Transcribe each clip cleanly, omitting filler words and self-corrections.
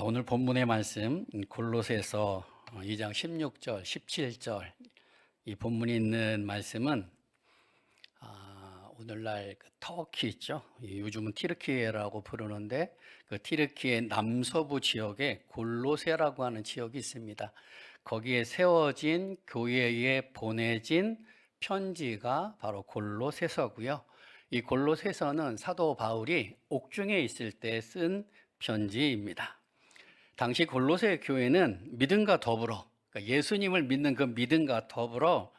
오늘 본문의 말씀 골로새서 2장 16절, 17절 이 본문이 있는 말씀은 오늘날 그 터키 있죠. 요즘은 티르키예라고 부르는데 그 티르키의 남서부 지역에 골로새라고 하는 지역이 있습니다. 거기에 세워진 교회에 보내진 편지가 바로 골로새서고요. 이 골로새서는 사도 바울이 옥중에 있을 때 쓴 편지입니다. 당시 골로새 교회는 믿음과 더불어, 그러니까 예수님을 믿는 그 믿음과 더불어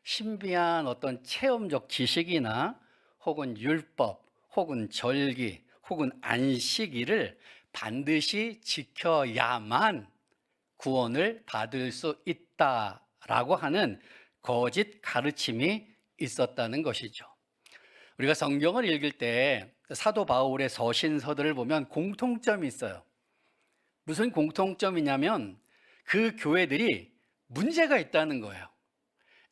신비한 어떤 체험적 지식이나 혹은 율법, 혹은 절기, 혹은 안식일을 반드시 지켜야만 구원을 받을 수 있다라고 하는 거짓 가르침이 있었다는 것이죠. 우리가 성경을 읽을 때 사도 바울의 서신서들을 보면 공통점이 있어요. 무슨 공통점이냐면 그 교회들이 문제가 있다는 거예요.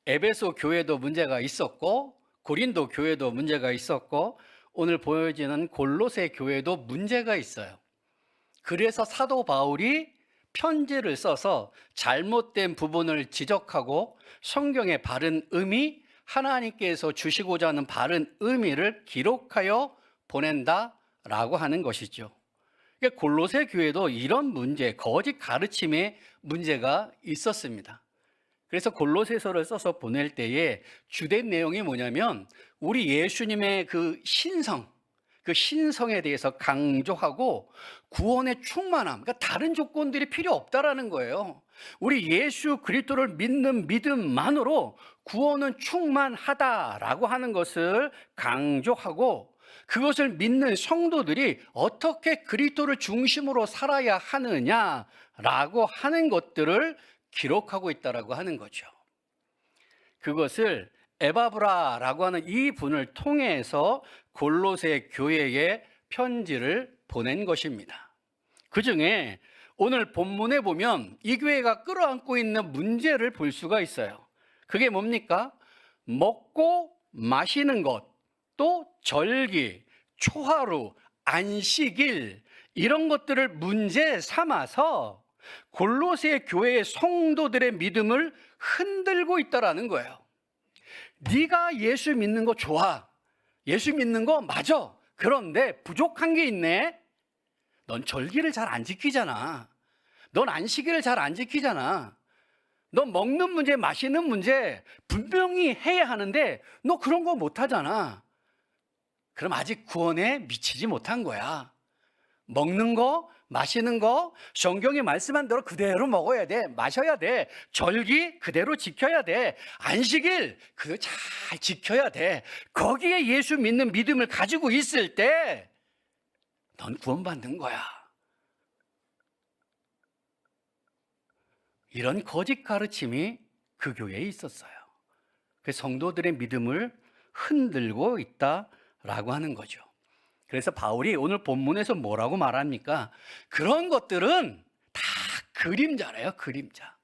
에베소 교회도 문제가 있었고 고린도 교회도 문제가 있었고 오늘 보여지는 골로새 교회도 문제가 있어요. 그래서 사도 바울이 편지를 써서 잘못된 부분을 지적하고 성경의 바른 의미, 하나님께서 주시고자 하는 바른 의미를 기록하여 보낸다라고 하는 것이죠. 골로새 교회도 이런 문제, 거짓 가르침의 문제가 있었습니다. 그래서 골로새서를 써서 보낼 때에 주된 내용이 뭐냐면 우리 예수님의 그 신성에 대해서 강조하고 구원의 충만함, 그러니까 다른 조건들이 필요 없다라는 거예요. 우리 예수 그리스도를 믿는 믿음만으로 구원은 충만하다라고 하는 것을 강조하고 그것을 믿는 성도들이 어떻게 그리스도를 중심으로 살아야 하느냐라고 하는 것들을 기록하고 있다라고 하는 거죠. 그것을 에바브라라고 하는 이 분을 통해서 골로새 교회에 편지를 보낸 것입니다. 그 중에 오늘 본문에 보면 이 교회가 끌어안고 있는 문제를 볼 수가 있어요. 그게 뭡니까? 먹고 마시는 것, 또 절기, 초하루, 안식일 이런 것들을 문제 삼아서 골로새 교회의 성도들의 믿음을 흔들고 있다라는 거예요. 네가 예수 믿는 거 좋아. 예수 믿는 거 맞아. 그런데 부족한 게 있네. 넌 절기를 잘 안 지키잖아. 넌 안식일을 잘 안 지키잖아. 너 먹는 문제, 마시는 문제 분명히 해야 하는데 너 그런 거 못하잖아. 그럼 아직 구원에 미치지 못한 거야. 먹는 거, 마시는 거, 성경이 말씀한 대로 그대로 먹어야 돼. 마셔야 돼. 절기 그대로 지켜야 돼. 안식일 그거 잘 지켜야 돼. 거기에 예수 믿는 믿음을 가지고 있을 때 넌 구원받는 거야. 이런 거짓 가르침이 그 교회에 있었어요. 그 성도들의 믿음을 흔들고 있다라고 하는 거죠. 그래서 바울이 오늘 본문에서 뭐라고 말합니까? 그런 것들은 다 그림자래요, 그림자.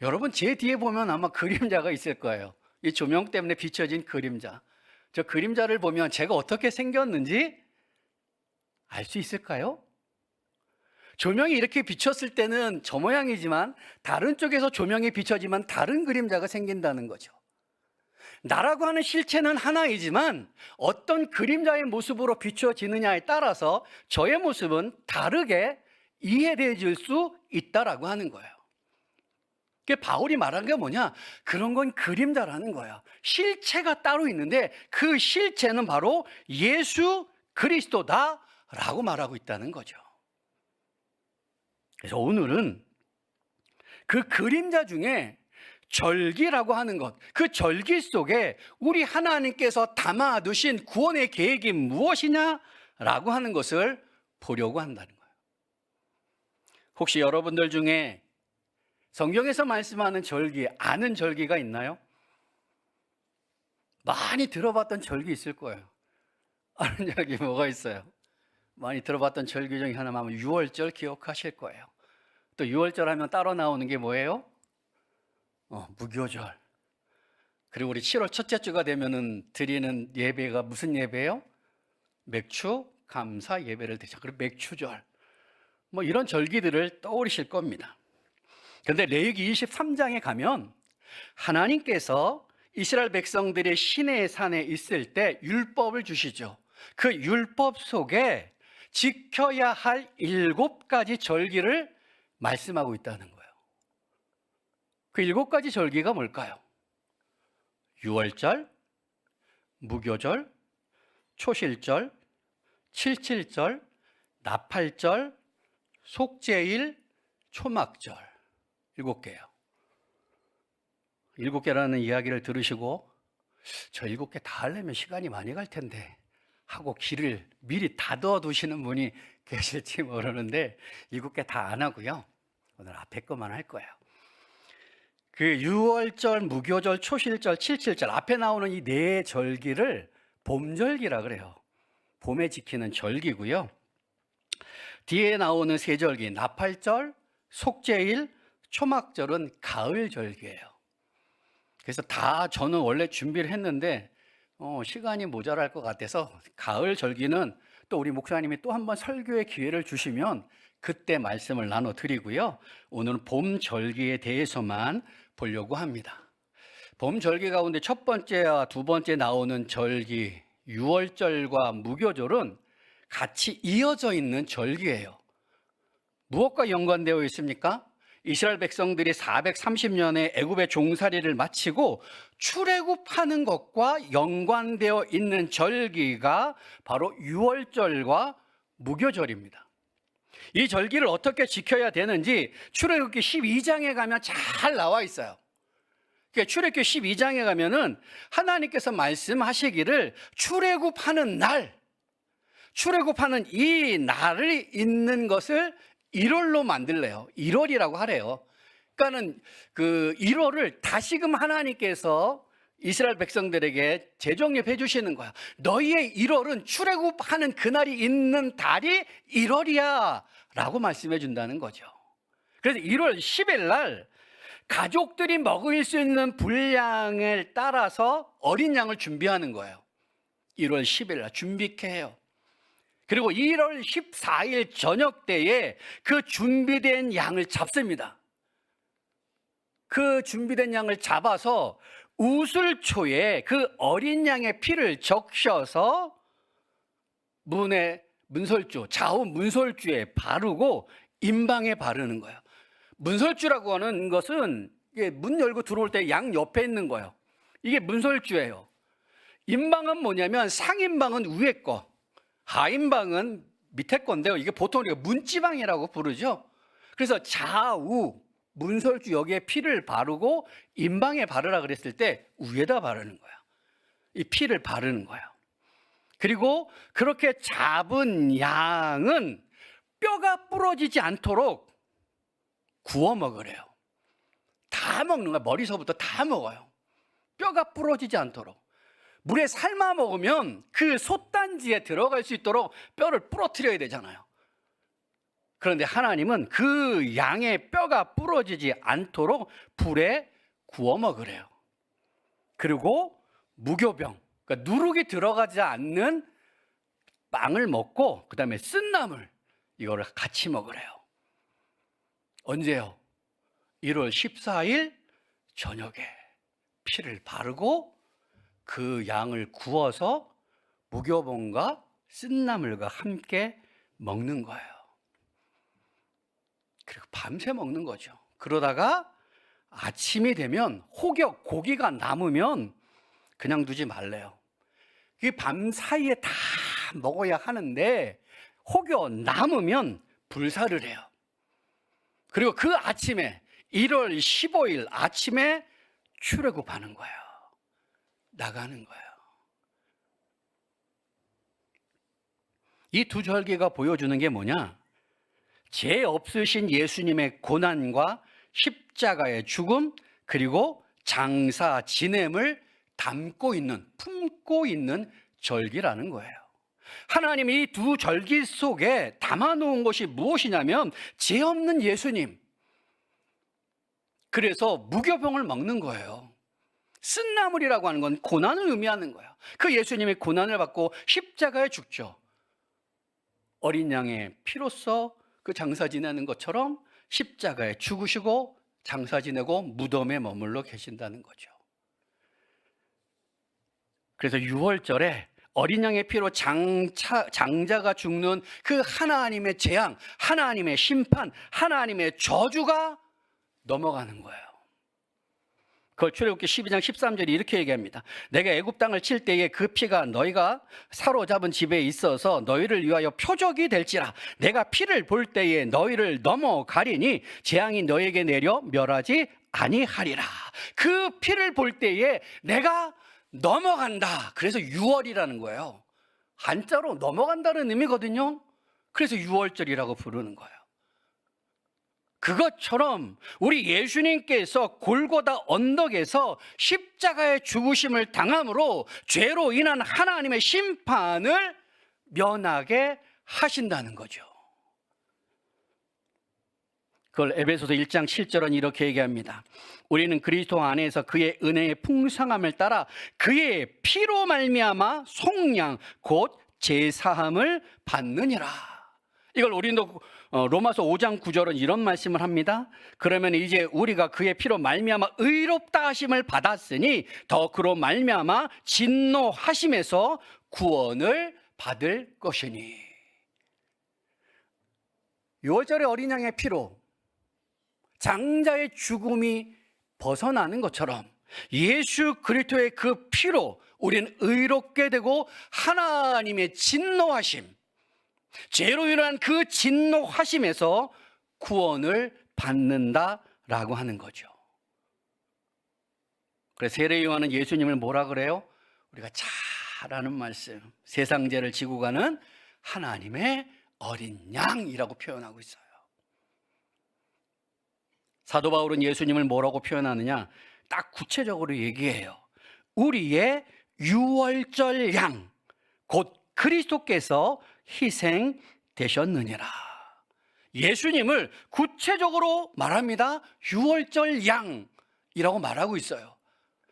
여러분, 제 뒤에 보면 아마 그림자가 있을 거예요. 이 조명 때문에 비춰진 그림자. 저 그림자를 보면 제가 어떻게 생겼는지 알 수 있을까요? 조명이 이렇게 비쳤을 때는 저 모양이지만 다른 쪽에서 조명이 비춰지면 다른 그림자가 생긴다는 거죠. 나라고 하는 실체는 하나이지만 어떤 그림자의 모습으로 비춰지느냐에 따라서 저의 모습은 다르게 이해되어질 수 있다라고 하는 거예요. 바울이 말한 게 뭐냐? 그런 건 그림자라는 거예요. 실체가 따로 있는데 그 실체는 바로 예수 그리스도다라고 말하고 있다는 거죠. 그래서 오늘은 그 그림자 중에 절기라고 하는 것, 그 절기 속에 우리 하나님께서 담아두신 구원의 계획이 무엇이냐라고 하는 것을 보려고 한다는 거예요. 혹시 여러분들 중에 성경에서 말씀하는 절기, 아는 절기가 있나요? 많이 들어봤던 절기 있을 거예요. 아는 절기 뭐가 있어요? 많이 들어봤던 절기 중에 하나만 하면 6월절 기억하실 거예요. 또 6월절 하면 따로 나오는 게 뭐예요? 무교절. 그리고 우리 7월 첫째 주가 되면은 드리는 예배가 무슨 예배예요? 맥주 감사 예배를 드리자. 그리고 맥추절, 뭐 이런 절기들을 떠올리실 겁니다. 그런데 레위기 23장에 가면 하나님께서 이스라엘 백성들이 시내의 산에 있을 때 율법을 주시죠. 그 율법 속에 지켜야 할 7가지 절기를 말씀하고 있다는 거예요. 그 7가지 절기가 뭘까요? 유월절, 무교절, 초실절, 칠칠절, 나팔절, 속죄일, 초막절. 7개예요. 7개라는 이야기를 들으시고 저 7개 다 하려면 시간이 많이 갈 텐데 하고 길을 미리 닫아 두시는 분이 계실지 모르는데 7개 다 안 하고요. 오늘 앞에 것만 할 거예요. 그 유월절, 무교절, 초실절, 칠칠절 앞에 나오는 이 4절기를 봄절기라 그래요. 봄에 지키는 절기고요. 뒤에 나오는 3절기 나팔절, 속죄일, 초막절은 가을 절기예요. 그래서 다 저는 원래 준비를 했는데 시간이 모자랄 것 같아서 가을 절기는 또 우리 목사님이 또 한 번 설교의 기회를 주시면 그때 말씀을 나눠드리고요. 오늘은 봄 절기에 대해서만 보려고 합니다. 봄 절기 가운데 첫 번째와 두 번째 나오는 절기 유월절과 무교절은 같이 이어져 있는 절기예요. 무엇과 연관되어 있습니까? 이스라엘 백성들이 430년의 애굽의 종살이를 마치고 출애굽하는 것과 연관되어 있는 절기가 바로 유월절과 무교절입니다. 이 절기를 어떻게 지켜야 되는지 출애굽기 12장에 가면 잘 나와 있어요. 출애굽기 12장에 가면은 하나님께서 말씀하시기를 출애굽하는 날, 출애굽하는 이 날이 있는 것을 1월로 만들래요. 1월이라고 하래요. 그러니까는 그 1월을 다시금 하나님께서 이스라엘 백성들에게 재정립해 주시는 거야. 너희의 1월은 출애굽하는 그날이 있는 달이 1월이야 라고 말씀해 준다는 거죠. 그래서 1월 10일 날 가족들이 먹을 수 있는 분량을 따라서 어린 양을 준비하는 거예요. 1월 10일 날 준비케 해요. 그리고 1월 14일 저녁 때에 그 준비된 양을 잡습니다. 그 준비된 양을 잡아서 우슬초에 그 어린 양의 피를 적셔서 문설주, 좌우 문설주에 바르고 임방에 바르는 거예요. 문설주라고 하는 것은 이게 문 열고 들어올 때 양 옆에 있는 거예요. 이게 문설주예요. 임방은 뭐냐면 상임방은 위에 거, 하임방은 밑에 건데요. 이게 보통 우리가 문지방이라고 부르죠. 그래서 좌우 문설주 여기에 피를 바르고 임방에 바르라 그랬을 때 위에다 바르는 거야. 이 피를 바르는 거야. 그리고 그렇게 잡은 양은 뼈가 부러지지 않도록 구워 먹으래요. 다 먹는 거야. 머리서부터 다 먹어요. 뼈가 부러지지 않도록. 물에 삶아 먹으면 그 솥단지에 들어갈 수 있도록 뼈를 부러뜨려야 되잖아요. 그런데 하나님은 그 양의 뼈가 부러지지 않도록 불에 구워 먹으래요. 그리고 무교병, 그러니까 누룩이 들어가지 않는 빵을 먹고 그 다음에 쓴나물 이거를 같이 먹으래요. 언제요? 1월 14일 저녁에 피를 바르고 그 양을 구워서 무교병과 쓴나물과 함께 먹는 거예요. 그리고 밤새 먹는 거죠. 그러다가 아침이 되면 혹여 고기가 남으면 그냥 두지 말래요. 그 밤 사이에 다 먹어야 하는데 혹여 남으면 불사를 해요. 그리고 그 아침에 1월 15일 아침에 출애굽하는 거예요. 나가는 거예요. 이 두 절기가 보여주는 게 뭐냐? 죄 없으신 예수님의 고난과 십자가의 죽음 그리고 장사 지냄을 품고 있는 절기라는 거예요. 하나님이 이 두 절기 속에 담아놓은 것이 무엇이냐면 죄 없는 예수님. 그래서 무교병을 먹는 거예요. 쓴나물이라고 하는 건 고난을 의미하는 거예요. 그 예수님이 고난을 받고 십자가에 죽죠. 어린 양의 피로써 그 장사 지내는 것처럼 십자가에 죽으시고 장사 지내고 무덤에 머물러 계신다는 거죠. 그래서 유월절에 어린 양의 피로 장자가 죽는 그 하나님의 재앙, 하나님의 심판, 하나님의 저주가 넘어가는 거예요. 그걸 출애굽기 12장 13절이 이렇게 얘기합니다. 내가 애굽 땅을 칠 때에 그 피가 너희가 사로잡은 집에 있어서 너희를 위하여 표적이 될지라. 내가 피를 볼 때에 너희를 넘어가리니 재앙이 너희에게 내려 멸하지 아니하리라. 그 피를 볼 때에 내가 넘어간다. 그래서 유월이라는 거예요. 한자로 넘어간다는 의미거든요. 그래서 유월절이라고 부르는 거예요. 그것처럼 우리 예수님께서 골고다 언덕에서 십자가의 죽으심을 당함으로 죄로 인한 하나님의 심판을 면하게 하신다는 거죠. 그걸 에베소서 1장 7절은 이렇게 얘기합니다. 우리는 그리스도 안에서 그의 은혜의 풍성함을 따라 그의 피로 말미암아 속량 곧 제사함을 받느니라. 이걸 우리도 로마서 5장 9절은 이런 말씀을 합니다. 그러면 이제 우리가 그의 피로 말미암아 의롭다 하심을 받았으니 더 그로 말미암아 진노하심에서 구원을 받을 것이니. 유월절의 어린 양의 피로 장자의 죽음이 벗어나는 것처럼 예수 그리스도의 그 피로 우리는 의롭게 되고 하나님의 진노하심, 죄로 인한 그 진노하심에서 구원을 받는다라고 하는 거죠. 그래서 세례 요한은 예수님을 뭐라 그래요? 우리가 잘 아는 말씀, 세상 죄를 지고 가는 하나님의 어린 양이라고 표현하고 있어요. 사도 바울은 예수님을 뭐라고 표현하느냐? 딱 구체적으로 얘기해요. 우리의 유월절 양, 곧 그리스도께서 희생되셨느니라. 예수님을 구체적으로 말합니다. 유월절 양이라고 말하고 있어요.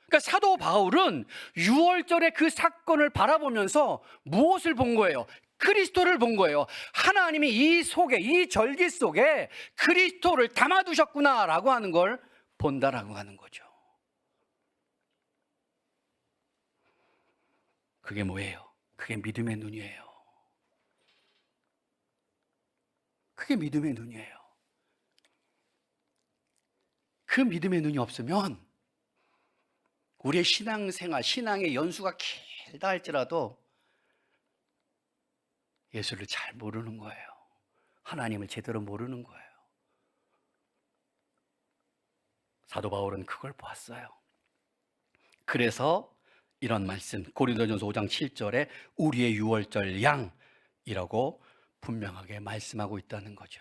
그러니까 사도 바울은 유월절의 그 사건을 바라보면서 무엇을 본 거예요? 그리스도를 본 거예요. 하나님이 이 속에, 이 절기 속에 그리스도를 담아두셨구나라고 하는 걸 본다라고 하는 거죠. 그게 뭐예요? 그게 믿음의 눈이에요. 그게 믿음의 눈이에요. 그 믿음의 눈이 없으면 우리의 신앙생활, 신앙의 연수가 길다 할지라도 예수를 잘 모르는 거예요. 하나님을 제대로 모르는 거예요. 사도 바울은 그걸 보았어요. 그래서 이런 말씀, 고린도전서 5장 7절에 우리의 유월절 양이라고 분명하게 말씀하고 있다는 거죠.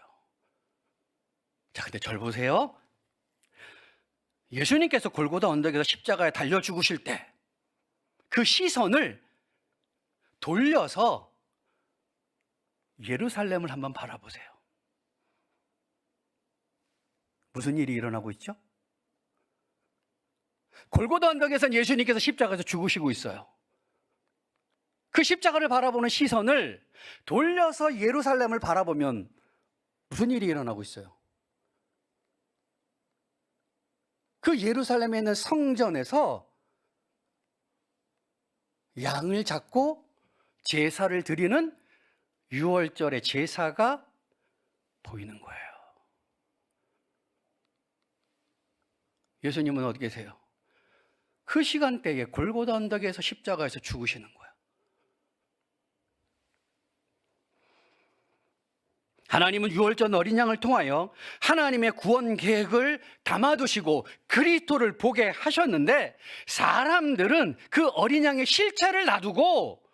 자, 근데 절 보세요. 예수님께서 골고다 언덕에서 십자가에 달려 죽으실 때 그 시선을 돌려서 예루살렘을 한번 바라보세요. 무슨 일이 일어나고 있죠? 골고다 언덕에서 예수님께서 십자가에서 죽으시고 있어요. 그 십자가를 바라보는 시선을 돌려서 예루살렘을 바라보면 무슨 일이 일어나고 있어요? 그 예루살렘에 있는 성전에서 양을 잡고 제사를 드리는 유월절의 제사가 보이는 거예요. 예수님은 어디 계세요? 그 시간대에 골고다 언덕에서 십자가에서 죽으시는 거예요. 하나님은 유월절 어린 양을 통하여 하나님의 구원 계획을 담아두시고 그리스도를 보게 하셨는데 사람들은 그 어린 양의 실체를 놔두고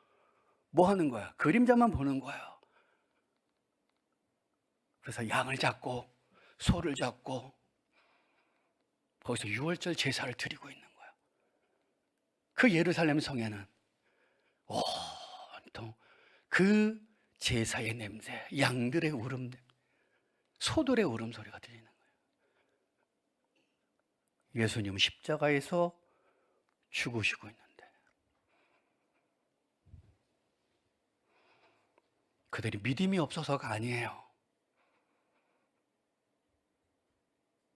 뭐 하는 거야? 그림자만 보는 거예요. 그래서 양을 잡고 소를 잡고 거기서 유월절 제사를 드리고 있는 거예요. 그 예루살렘 성에는 온통 그 제사의 냄새, 양들의 울음, 소들의 울음소리가 들리는 거예요. 예수님은 십자가에서 죽으시고 있는데 그들이 믿음이 없어서가 아니에요.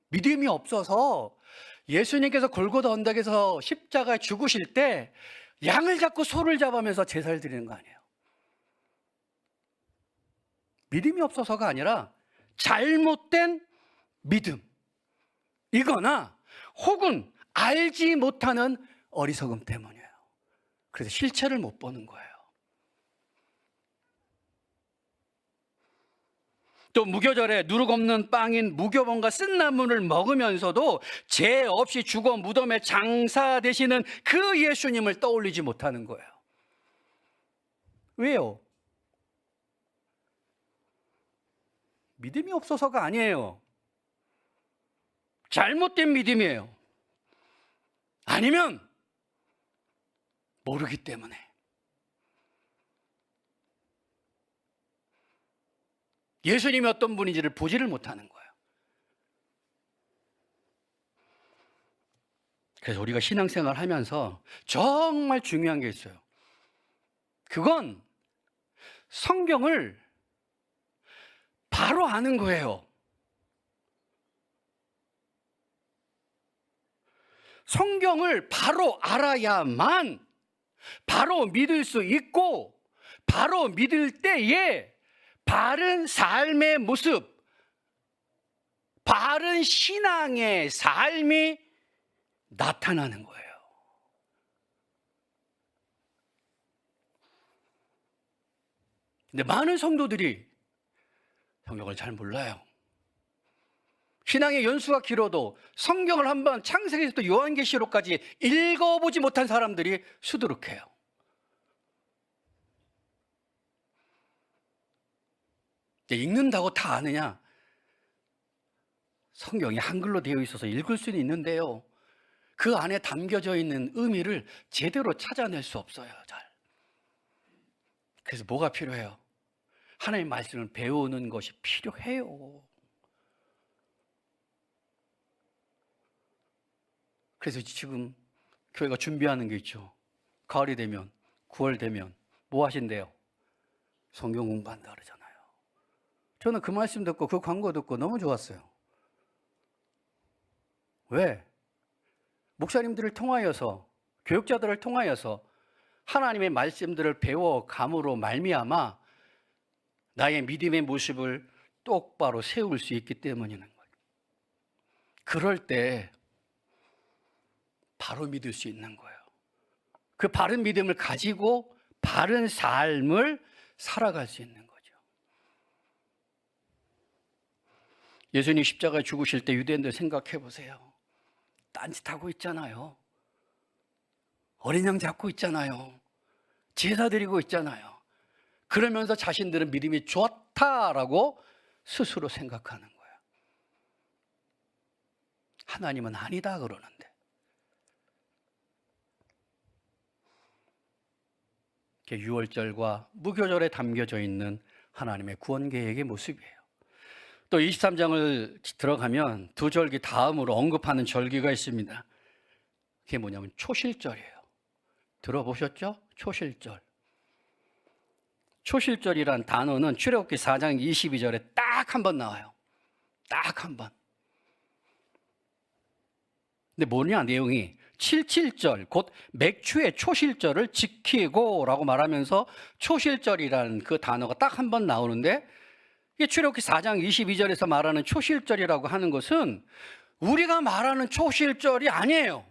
믿음이 없어서 예수님께서 골고다 언덕에서 십자가에 죽으실 때 양을 잡고 소를 잡으면서 제사를 드리는 거 아니에요. 믿음이 없어서가 아니라 잘못된 믿음, 이거나 혹은 알지 못하는 어리석음 때문이에요. 그래서 실체를 못 보는 거예요. 또 무교절에 누룩 없는 빵인 무교번과 쓴나물을 먹으면서도 죄 없이 죽어 무덤에 장사되시는 그 예수님을 떠올리지 못하는 거예요. 왜요? 믿음이 없어서가 아니에요. 잘못된 믿음이에요. 아니면 모르기 때문에. 예수님이 어떤 분인지를 보지를 못하는 거예요. 그래서 우리가 신앙생활 하면서 정말 중요한 게 있어요. 그건 성경을 바로 아는 거예요. 성경을 바로 알아야만 바로 믿을 수 있고, 바로 믿을 때에 바른 삶의 모습, 바른 신앙의 삶이 나타나는 거예요. 근데 많은 성도들이 성경을 잘 몰라요. 신앙의 연수가 길어도 성경을 한번 창세기부터 요한계시록까지 읽어보지 못한 사람들이 수두룩해요. 읽는다고 다 아느냐? 성경이 한글로 되어 있어서 읽을 수는 있는데요, 그 안에 담겨져 있는 의미를 제대로 찾아낼 수 없어요. 잘. 그래서 뭐가 필요해요? 하나님의 말씀을 배우는 것이 필요해요. 그래서 지금 교회가 준비하는 게 있죠. 가을이 되면, 9월 되면 뭐 하신대요? 성경 공부한다 그러잖아요. 저는 그 말씀 듣고 그 광고 듣고 너무 좋았어요. 왜? 목사님들을 통하여서, 교육자들을 통하여서 하나님의 말씀들을 배워감으로 말미암아 나의 믿음의 모습을 똑바로 세울 수 있기 때문이는 거예요. 그럴 때 바로 믿을 수 있는 거예요. 그 바른 믿음을 가지고 바른 삶을 살아갈 수 있는 거죠. 예수님 십자가에 죽으실 때 유대인들 생각해 보세요. 딴짓하고 있잖아요. 어린 양 잡고 있잖아요. 제사 드리고 있잖아요. 그러면서 자신들은 믿음이 좋다라고 스스로 생각하는 거예요. 하나님은 아니다 그러는데. 유월절과 무교절에 담겨져 있는 하나님의 구원 계획의 모습이에요. 또 23장을 들어가면 두 절기 다음으로 언급하는 절기가 있습니다. 그게 뭐냐면 초실절이에요. 들어보셨죠? 초실절. 초실절이란 단어는 출애굽기 4장 22절에 딱 한 번 나와요. 딱 한 번. 근데 뭐냐 내용이, 77절 곧 맥추의 초실절을 지키고 라고 말하면서 초실절이라는 그 단어가 딱 한 번 나오는데, 이게 출애굽기 4장 22절에서 말하는 초실절이라고 하는 것은 우리가 말하는 초실절이 아니에요.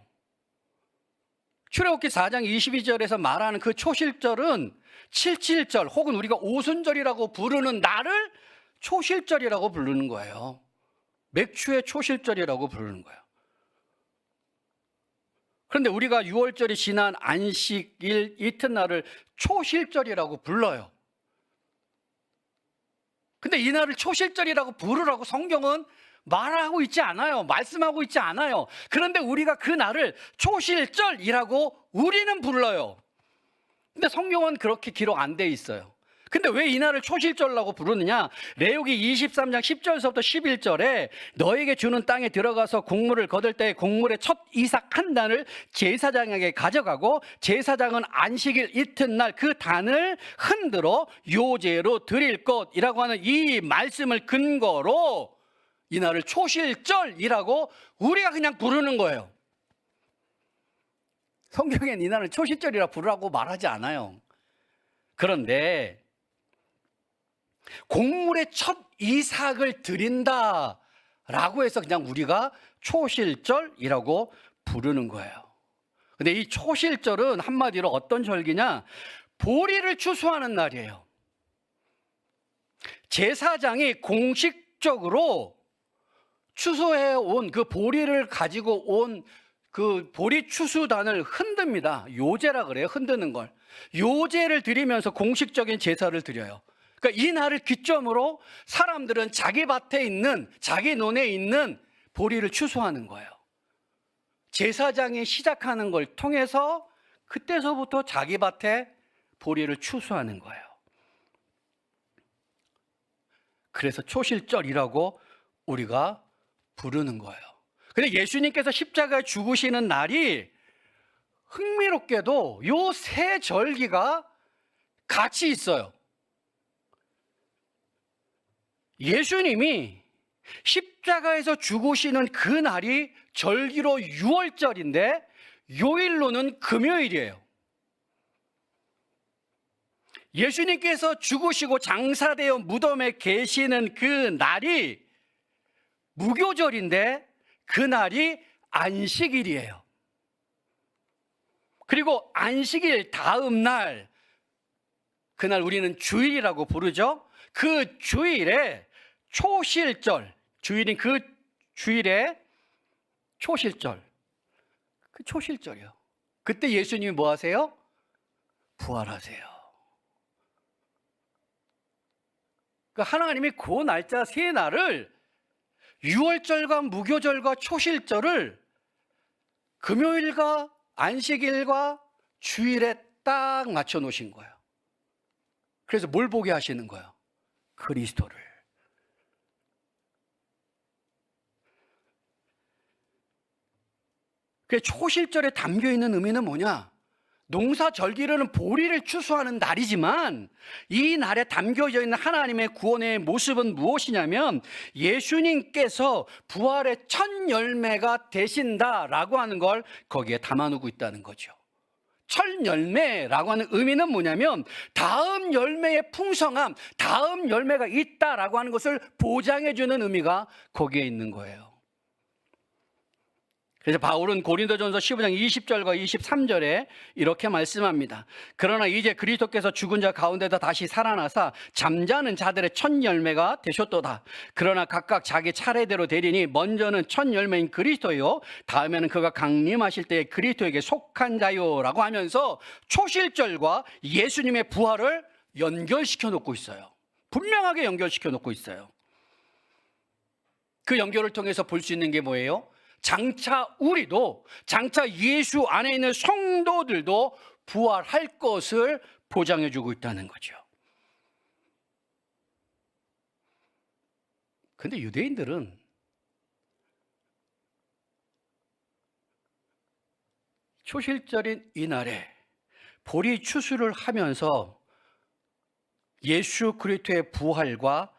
출애굽기 4장 22절에서 말하는 그 초실절은 77절 혹은 우리가 오순절이라고 부르는 날을 초실절이라고 부르는 거예요. 맥추의 초실절이라고 부르는 거예요. 그런데 우리가 6월절이 지난 안식일 이튿날을 초실절이라고 불러요. 근데 이 날을 초실절이라고 부르라고 성경은 말하고 있지 않아요. 말씀하고 있지 않아요. 그런데 우리가 그 날을 초실절이라고 우리는 불러요. 근데 성경은 그렇게 기록 안 돼 있어요. 근데 왜 이날을 초실절이라고 부르느냐? 레위기 23장 10절서부터 11절에 너에게 주는 땅에 들어가서 곡물을 거둘 때 곡물의 첫 이삭 한 단을 제사장에게 가져가고 제사장은 안식일 이튿날 그 단을 흔들어 요제로 드릴 것이라고 하는 이 말씀을 근거로 이날을 초실절이라고 우리가 그냥 부르는 거예요. 성경엔 이날을 초실절이라 부르라고 말하지 않아요. 그런데 곡물의 첫 이삭을 드린다라고 해서 그냥 우리가 초실절이라고 부르는 거예요. 근데 이 초실절은 한마디로 어떤 절기냐? 보리를 추수하는 날이에요. 제사장이 공식적으로 추수해 온 그 보리를 가지고 온 그 보리 추수단을 흔듭니다. 요제라 그래요. 흔드는 걸. 요제를 드리면서 공식적인 제사를 드려요. 그러니까 이 날을 기점으로 사람들은 자기 밭에 있는, 자기 논에 있는 보리를 추수하는 거예요. 제사장이 시작하는 걸 통해서 그때서부터 자기 밭에 보리를 추수하는 거예요. 그래서 초실절이라고 우리가 부르는 거예요. 근데 예수님께서 십자가에 죽으시는 날이 흥미롭게도 요 세 절기가 같이 있어요. 예수님이 십자가에서 죽으시는 그 날이 절기로 6월절인데 요일로는 금요일이에요. 예수님께서 죽으시고 장사되어 무덤에 계시는 그 날이 무교절인데 그 날이 안식일이에요. 그리고 안식일 다음 날, 그날 우리는 주일이라고 부르죠. 그 주일에 초실절, 주일인 그 주일에 초실절, 그 초실절이요. 그때 예수님이 뭐 하세요? 부활하세요. 그러니까 하나님이 그 날짜 세 날을 6월절과 무교절과 초실절을 금요일과 안식일과 주일에 딱 맞춰 놓으신 거예요. 그래서 뭘 보게 하시는 거예요? 그리스도를. 그 초실절에 담겨 있는 의미는 뭐냐? 농사절기로는 보리를 추수하는 날이지만 이 날에 담겨져 있는 하나님의 구원의 모습은 무엇이냐면 예수님께서 부활의 첫 열매가 되신다라고 하는 걸 거기에 담아놓고 있다는 거죠. 첫 열매라고 하는 의미는 뭐냐면 다음 열매의 풍성함, 다음 열매가 있다라고 하는 것을 보장해주는 의미가 거기에 있는 거예요. 그래서 바울은 고린도전서 15장 20절과 23절에 이렇게 말씀합니다. 그러나 이제 그리스도께서 죽은 자 가운데서 다시 살아나사 잠자는 자들의 첫 열매가 되셨도다. 그러나 각각 자기 차례대로 되리니 먼저는 첫 열매인 그리스도요, 다음에는 그가 강림하실 때에 그리스도에게 속한 자요 라고 하면서 초실절과 예수님의 부활을 연결시켜 놓고 있어요. 분명하게 연결시켜 놓고 있어요. 그 연결을 통해서 볼 수 있는 게 뭐예요? 장차 우리도, 장차 예수 안에 있는 성도들도 부활할 것을 보장해 주고 있다는 거죠. 근데 유대인들은 초실절인 이날에 보리 추수를 하면서 예수 그리스도의 부활과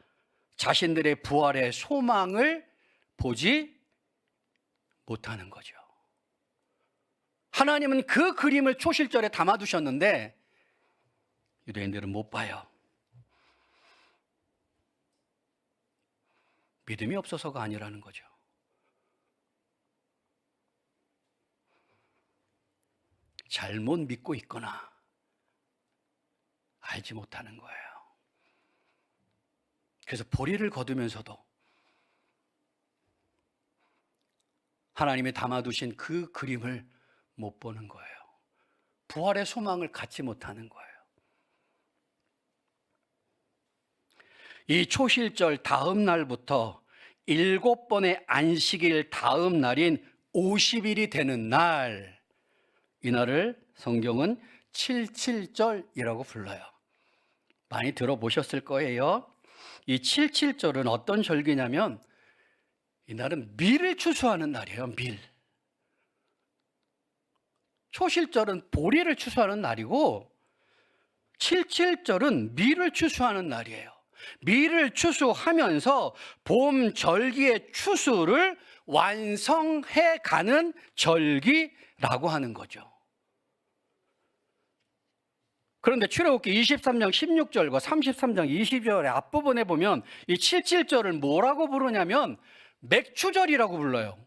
자신들의 부활의 소망을 보지 못하는 거죠. 하나님은 그 그림을 초실절에 담아두셨는데 유대인들은 못 봐요. 믿음이 없어서가 아니라는 거죠. 잘못 믿고 있거나 알지 못하는 거예요. 그래서 보리를 거두면서도 하나님이 담아두신 그 그림을 못 보는 거예요. 부활의 소망을 갖지 못하는 거예요. 이 초실절 다음 날부터 7번의 안식일 다음 날인 50일이 되는 날, 이날을 성경은 77절이라고 불러요. 많이 들어보셨을 거예요. 이 77절은 어떤 절기냐면 이날은 밀을 추수하는 날이에요. 밀. 초실절은 보리를 추수하는 날이고 77절은 밀을 추수하는 날이에요. 밀을 추수하면서 봄 절기의 추수를 완성해 가는 절기라고 하는 거죠. 그런데 출애굽기 23장 16절과 33장 20절의 앞부분에 보면 이 77절을 뭐라고 부르냐면 맥추절이라고 불러요.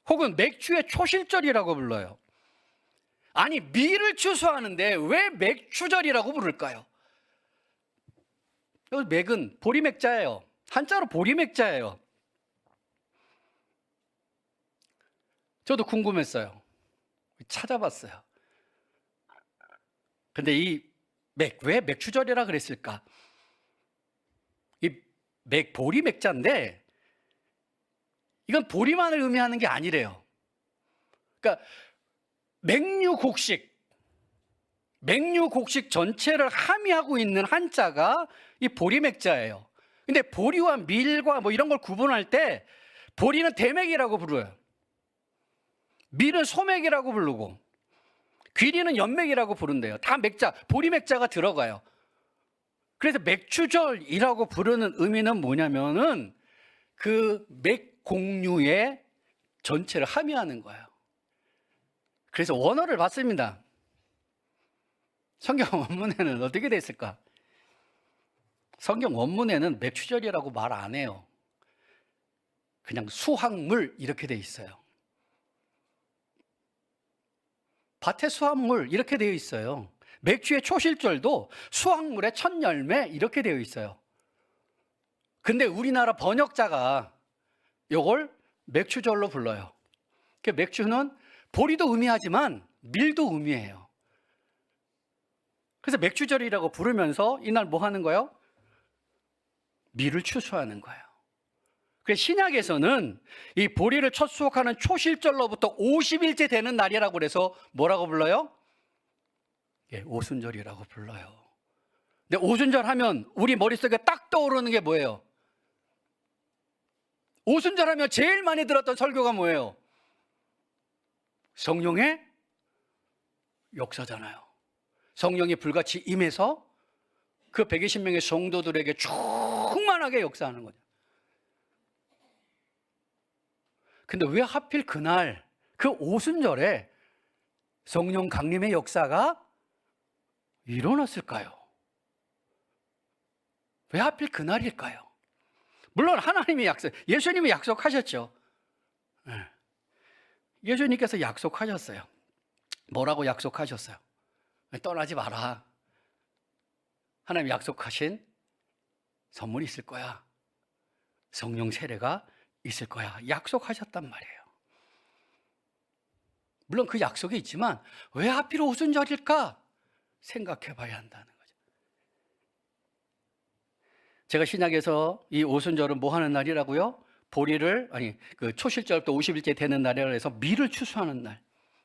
혹은 맥추의 초실절이라고 불러요. 아니, 밀을 추수하는데 왜 맥추절이라고 부를까요? 맥은 보리맥자예요. 한자로 보리맥자예요. 저도 궁금했어요. 찾아봤어요. 근데 이 왜 맥추절이라 그랬을까? 이 보리맥자인데 이건 보리만을 의미하는 게 아니래요. 그러니까 맥류곡식 전체를 함의하고 있는 한자가 이 보리맥자예요. 근데 보리와 밀과 뭐 이런 걸 구분할 때 보리는 대맥이라고 부르요. 밀은 소맥이라고 부르고 귀리는 연맥이라고 부른대요. 다 맥자, 보리맥자가 들어가요. 그래서 맥추절이라고 부르는 의미는 뭐냐면은 그 맥공류의 전체를 함의하는 거예요. 그래서 원어를 봤습니다. 성경 원문에는 어떻게 돼 있을까? 성경 원문에는 맥추절이라고 말 안 해요. 그냥 수확물 이렇게 돼 있어요. 밭의 수확물 이렇게 되어 있어요. 맥주의 초실절도 수확물의 첫 열매 이렇게 되어 있어요. 근데 우리나라 번역자가 이걸 맥추절로 불러요. 맥주는 보리도 의미하지만 밀도 의미해요. 그래서 맥추절이라고 부르면서 이날 뭐 하는 거예요? 밀을 추수하는 거예요. 그래서 신약에서는 이 보리를 첫 수확하는 초실절로부터 50일째 되는 날이라고 그래서 뭐라고 불러요? 예, 오순절이라고 불러요. 근데 오순절 하면 우리 머릿속에 딱 떠오르는 게 뭐예요? 오순절 하면 제일 많이 들었던 설교가 뭐예요? 성령의 역사잖아요. 성령이 불같이 임해서 그 120명의 성도들에게 충만하게 역사하는 거죠. 근데 왜 하필 그날 그 오순절에 성령 강림의 역사가 일어났을까요? 왜 하필 그날일까요? 물론 하나님이 예수님이 약속하셨죠. 예수님께서 약속하셨어요. 뭐라고 약속하셨어요? 떠나지 마라. 하나님 약속하신 선물이 있을 거야. 성령 세례가 있을 거야. 약속하셨단 말이에요. 물론 그 약속이 있지만 왜 하필 오순절일까? 생각해 봐야 한다는 거죠. 제가 신약에서 이 오순절은 뭐 하는 날이라고요? 그 초실절부터 50일째 되는 날이라 해서 밀을 추수하는 날.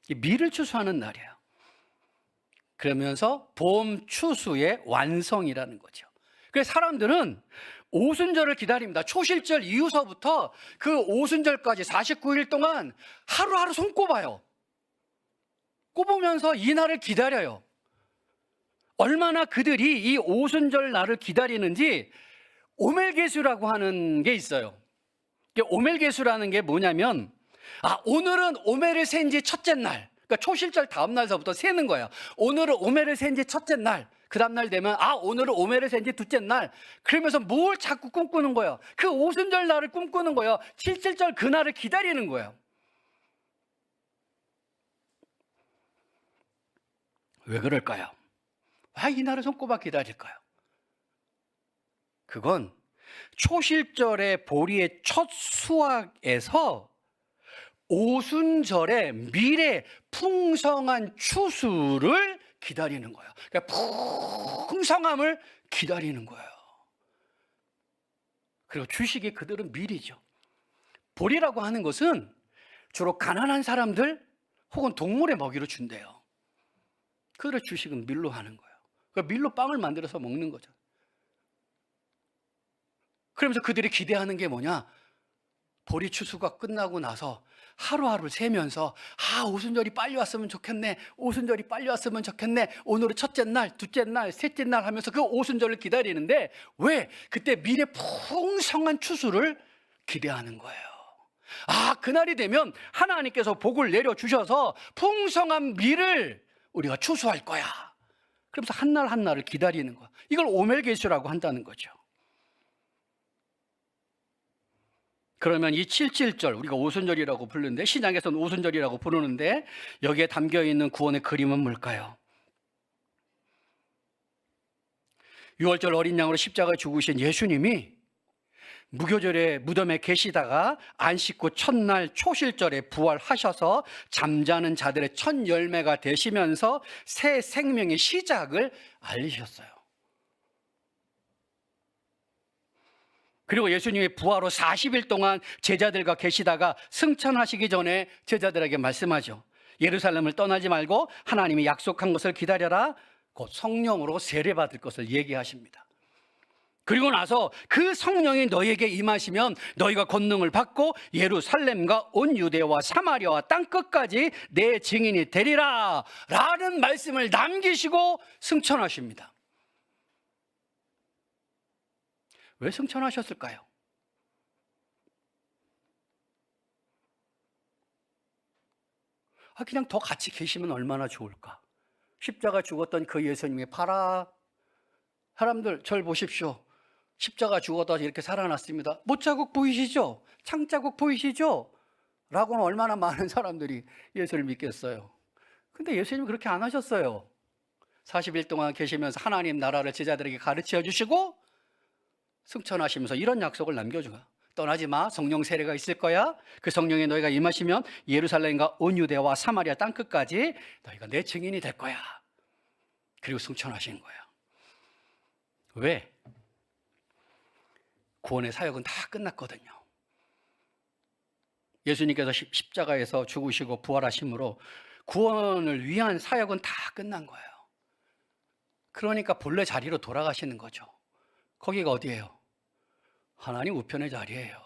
이 밀을 추수하는 날이에요. 그러면서 봄 추수의 완성이라는 거죠. 그래서 사람들은 오순절을 기다립니다. 초실절 이후서부터 그 오순절까지 49일 동안 하루하루 손꼽아요. 꼽으면서 이 날을 기다려요. 얼마나 그들이 이 오순절 날을 기다리는지 오멜게수라고 하는 게 있어요. 오멜게수라는 게 뭐냐면 오늘은 오멜을 센 지 첫째 날, 그러니까 초실절 다음 날서부터 세는 거예요. 오늘은 오멜을 센 지 첫째 날, 그 다음 날 되면 오늘은 오멜을 센 지 둘째 날. 그러면서 뭘 자꾸 꿈꾸는 거예요? 그 오순절 날을 꿈꾸는 거예요. 77절 그날을 기다리는 거예요. 왜 그럴까요? 왜 이 날을 손꼽아 기다릴까요? 그건 초실절의 보리의 첫 수확에서 오순절의 밀의 풍성한 추수를 기다리는 거예요. 그러니까 풍성함을 기다리는 거예요. 그리고 주식이 그들은 밀이죠. 보리라고 하는 것은 주로 가난한 사람들 혹은 동물의 먹이로 준대요. 그들의 주식은 밀로 하는 거예요. 그러니까 밀로 빵을 만들어서 먹는 거죠. 그러면서 그들이 기대하는 게 뭐냐? 보리 추수가 끝나고 나서 하루하루를 세면서 오순절이 빨리 왔으면 좋겠네, 오순절이 빨리 왔으면 좋겠네, 오늘은 첫째 날, 둘째 날, 셋째 날 하면서 그 오순절을 기다리는데, 왜? 그때 미래 풍성한 추수를 기대하는 거예요. 그날이 되면 하나님께서 복을 내려주셔서 풍성한 밀을 우리가 추수할 거야. 그러면서 한 날 한 날을 기다리는 거야. 이걸 오멜개수라고 한다는 거죠. 그러면 이 7.7절, 우리가 오순절이라고 부르는데, 신약에서는 오순절이라고 부르는데, 여기에 담겨있는 구원의 그림은 뭘까요? 6월절 어린 양으로 십자가에 죽으신 예수님이 무교절에 무덤에 계시다가 안식 후 첫날 초실절에 부활하셔서 잠자는 자들의 첫 열매가 되시면서 새 생명의 시작을 알리셨어요. 그리고 예수님이 부활 후 40일 동안 제자들과 계시다가 승천하시기 전에 제자들에게 말씀하죠. 예루살렘을 떠나지 말고 하나님이 약속한 것을 기다려라. 곧 성령으로 세례받을 것을 얘기하십니다. 그리고 나서 그 성령이 너희에게 임하시면 너희가 권능을 받고 예루살렘과 온 유대와 사마리아와 땅끝까지 내 증인이 되리라 라는 말씀을 남기시고 승천하십니다. 왜 승천하셨을까요? 그냥 더 같이 계시면 얼마나 좋을까? 십자가 죽었던 그 예수님이 봐라, 사람들 절 보십시오, 십자가 죽었다 이렇게 살아났습니다. 못자국 보이시죠? 창자국 보이시죠? 라고는 얼마나 많은 사람들이 예수를 믿겠어요. 근데 예수님은 그렇게 안 하셨어요. 40일 동안 계시면서 하나님 나라를 제자들에게 가르쳐 주시고 승천하시면서 이런 약속을 남겨줘요. 떠나지 마, 성령 세례가 있을 거야. 그 성령이 너희가 임하시면 예루살렘과 온 유대와 사마리아 땅끝까지 너희가 내 증인이 될 거야. 그리고 승천하신 거예요. 왜? 구원의 사역은 다 끝났거든요. 예수님께서 십자가에서 죽으시고 부활하심으로 구원을 위한 사역은 다 끝난 거예요. 그러니까 본래 자리로 돌아가시는 거죠. 거기가 어디예요? 하나님 우편의 자리예요.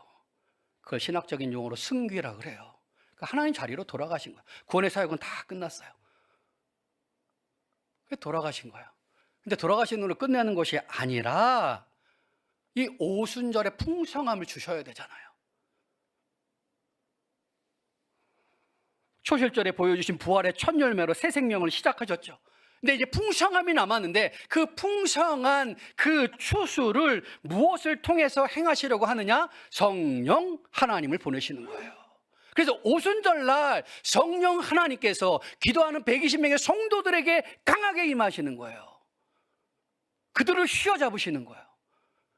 그걸 신학적인 용어로 승귀라 그래요. 그러니까 하나님 자리로 돌아가신 거예요. 구원의 사역은 다 끝났어요. 돌아가신 거예요. 근데 돌아가신 후로 끝내는 것이 아니라 이 오순절의 풍성함을 주셔야 되잖아요. 초실절에 보여주신 부활의 첫 열매로 새 생명을 시작하셨죠. 근데 이제 풍성함이 남았는데 그 풍성한 그 추수를 무엇을 통해서 행하시려고 하느냐? 성령 하나님을 보내시는 거예요. 그래서 오순절날 성령 하나님께서 기도하는 120명의 성도들에게 강하게 임하시는 거예요. 그들을 휘어잡으시는 거예요.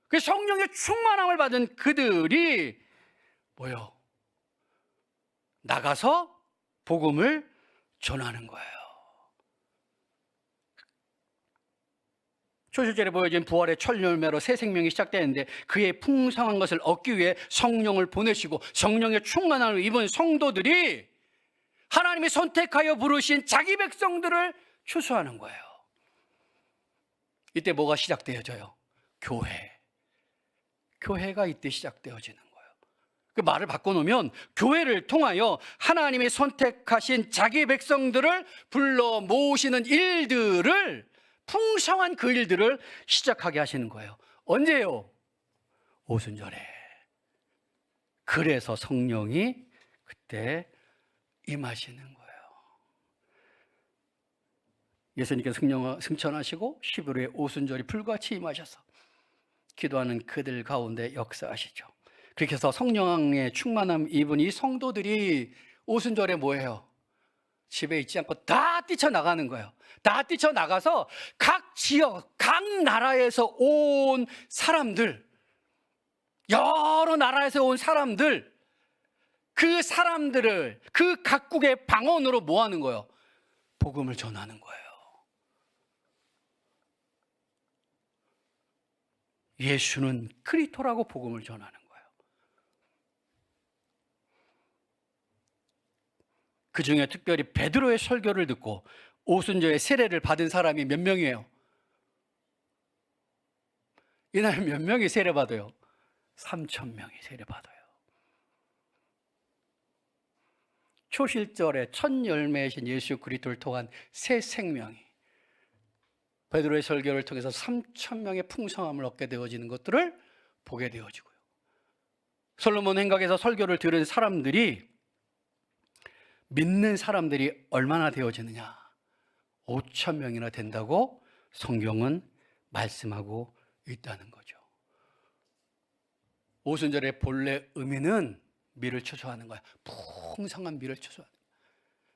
그 성령의 충만함을 받은 그들이 뭐요? 나가서 복음을 전하는 거예요. 초실절에 보여진 부활의 첫 열매로 새 생명이 시작되는데 그의 풍성한 것을 얻기 위해 성령을 보내시고 성령의 충만함을 입은 성도들이 하나님이 선택하여 부르신 자기 백성들을 추수하는 거예요. 이때 뭐가 시작되어져요? 교회가 이때 시작되어지는 거예요. 그 말을 바꿔놓으면 교회를 통하여 하나님이 선택하신 자기 백성들을 불러 모으시는 일들을, 풍성한 그 일들을 시작하게 하시는 거예요. 언제요? 오순절에. 그래서 성령이 그때 임하시는 거예요. 예수님께서 승천하시고 11월에 오순절이 불같이 임하셔서 기도하는 그들 가운데 역사하시죠. 그렇게 해서 성령의 충만함 입은 이 성도들이 오순절에 뭐예요? 집에 있지 않고 다 뛰쳐나가는 거예요. 다 뛰쳐나가서 각 지역, 각 나라에서 온 사람들, 여러 나라에서 온 사람들, 그 사람들을 그 각국의 방언으로 뭐 하는 거예요? 복음을 전하는 거예요. 예수는 그리스도라고 복음을 전하는 거예요. 그 중에 특별히 베드로의 설교를 듣고 오순절에 세례를 받은 사람이 몇 명이에요? 이날 몇 명이 세례받아요? 3,000명이 세례받아요. 초실절에 첫 열매이신 예수 그리스도를 통한 새 생명이 베드로의 설교를 통해서 3,000명의 풍성함을 얻게 되어지는 것들을 보게 되어지고요. 솔로몬 행각에서 설교를 들은 사람들이, 믿는 사람들이 얼마나 되어지느냐? 5,000명이나 된다고 성경은 말씀하고 있다는 거죠. 오순절의 본래 의미는 미를 추수하는 거야. 풍성한 미를 추수하는 거야.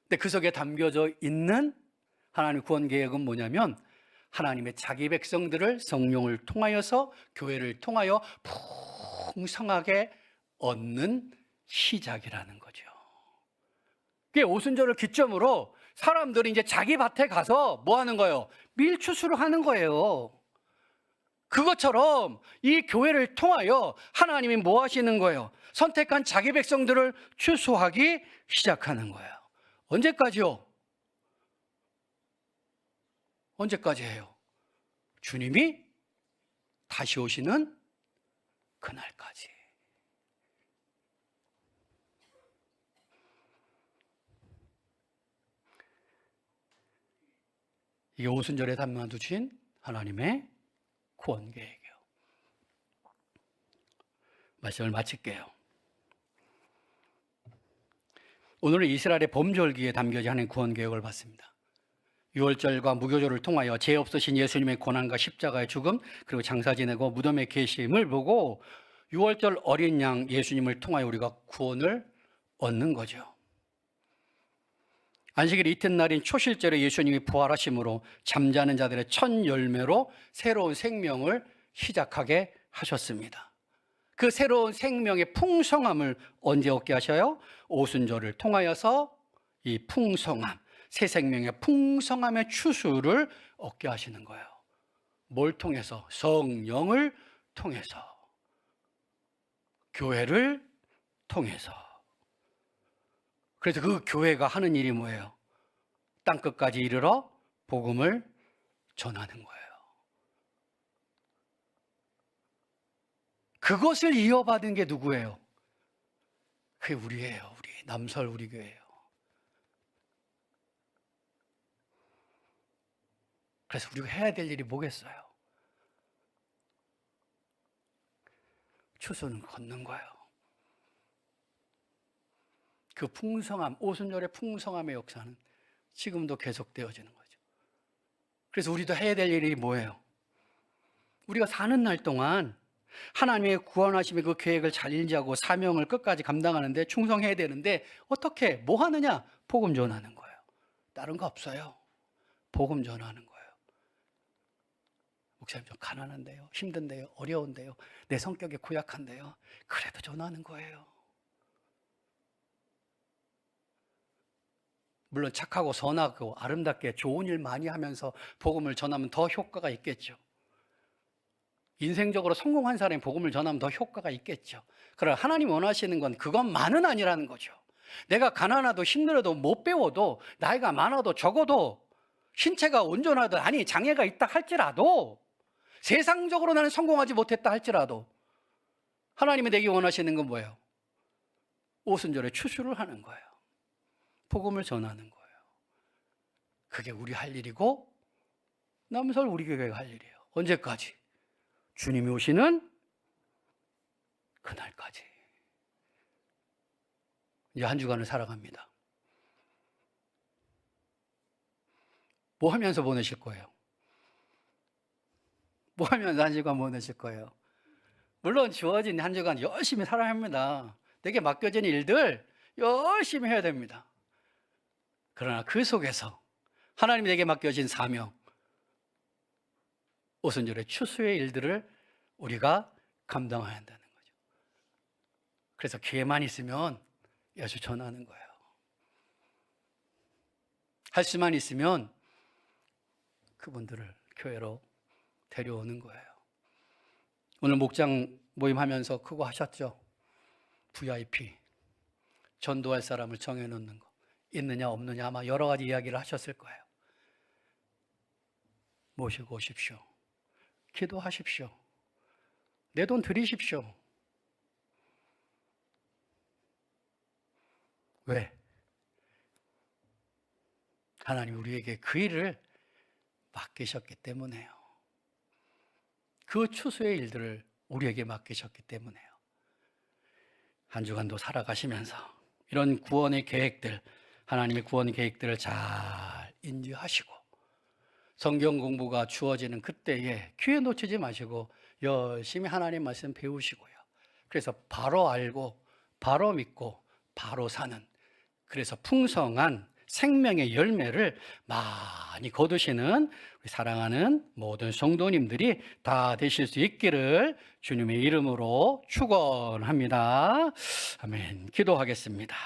근데 그 속에 담겨져 있는 하나님 구원 계획은 뭐냐면, 하나님의 자기 백성들을 성령을 통하여서, 교회를 통하여 풍성하게 얻는 시작이라는 거죠. 그게 오순절을 기점으로 사람들이 이제 자기 밭에 가서 뭐 하는 거예요? 밀추수를 하는 거예요. 그것처럼 이 교회를 통하여 하나님이 뭐 하시는 거예요? 선택한 자기 백성들을 추수하기 시작하는 거예요. 언제까지요? 언제까지 해요? 주님이 다시 오시는 그날까지. 이게 오순절에 담아두신 하나님의 구원 계획이에요. 말씀을 마칠게요. 오늘은 이스라엘의 범절기에 담겨진 하나님의 구원 계획을 봤습니다. 유월절과 무교절을 통하여 죄 없으신 예수님의 고난과 십자가의 죽음, 그리고 장사 지내고 무덤의 계심을 보고 유월절 어린 양 예수님을 통하여 우리가 구원을 얻는 거죠. 안식일 이튿날인 초실절에 예수님이 부활하심으로 잠자는 자들의 첫 열매로 새로운 생명을 시작하게 하셨습니다. 그 새로운 생명의 풍성함을 언제 얻게 하셔요? 오순절을 통하여서 이 풍성함, 새 생명의 풍성함의 추수를 얻게 하시는 거예요. 뭘 통해서? 성령을 통해서, 교회를 통해서. 그래서 그 교회가 하는 일이 뭐예요? 땅끝까지 이르러 복음을 전하는 거예요. 그것을 이어받은 게 누구예요? 그게 우리예요. 우리 남설 우리 교회예요. 그래서 우리가 해야 될 일이 뭐겠어요? 추수는 걷는 거예요. 그 풍성함, 오순절의 풍성함의 역사는 지금도 계속되어지는 거죠. 그래서 우리도 해야 될 일이 뭐예요? 우리가 사는 날 동안 하나님의 구원하심의 그 계획을 잘 인지하고 사명을 끝까지 감당하는데 충성해야 되는데, 어떻게, 뭐 하느냐? 복음 전하는 거예요. 다른 거 없어요. 복음 전하는 거예요. 목사님, 좀 가난한데요, 힘든데요, 어려운데요, 내 성격이 고약한데요, 그래도 전하는 거예요. 물론 착하고 선하고 아름답게 좋은 일 많이 하면서 복음을 전하면 더 효과가 있겠죠. 인생적으로 성공한 사람이 복음을 전하면 더 효과가 있겠죠. 그러나 하나님 원하시는 건 그것만은 아니라는 거죠. 내가 가난하도 힘들어도 못 배워도, 나이가 많아도 적어도, 신체가 온전하도, 아니 장애가 있다 할지라도, 세상적으로 나는 성공하지 못했다 할지라도 하나님이 내게 원하시는 건 뭐예요? 오순절에 추수를 하는 거예요. 복음을 전하는 거예요. 그게 우리 할 일이고 남설 우리 교회가 할 일이에요. 언제까지? 주님이 오시는 그날까지. 이제 한 주간을 살아갑니다. 뭐 하면서 보내실 거예요? 뭐 하면서 한 주간 보내실 거예요? 물론 주어진 한 주간 열심히 살아야 합니다. 내게 맡겨진 일들 열심히 해야 됩니다. 그러나 그 속에서 하나님이 내게 맡겨진 사명, 오순절의 추수의 일들을 우리가 감당해야 한다는 거죠. 그래서 기회만 있으면 예수 전하는 거예요. 할 수만 있으면 그분들을 교회로 데려오는 거예요. 오늘 목장 모임하면서 그거 하셨죠? VIP, 전도할 사람을 정해놓는 거. 있느냐 없느냐 아마 여러 가지 이야기를 하셨을 거예요. 모시고 오십시오. 기도하십시오. 내 돈 드리십시오. 왜? 하나님 우리에게 그 일을 맡기셨기 때문에요. 그 추수의 일들을 우리에게 맡기셨기 때문에요. 한 주간도 살아가시면서 이런 구원의 계획들, 하나님의 구원 계획들을 잘 인지하시고 성경 공부가 주어지는 그때에 기회 놓치지 마시고 열심히 하나님 말씀 배우시고요. 그래서 바로 알고 바로 믿고 바로 사는, 그래서 풍성한 생명의 열매를 많이 거두시는 우리 사랑하는 모든 성도님들이 다 되실 수 있기를 주님의 이름으로 축원합니다. 아멘. 기도하겠습니다.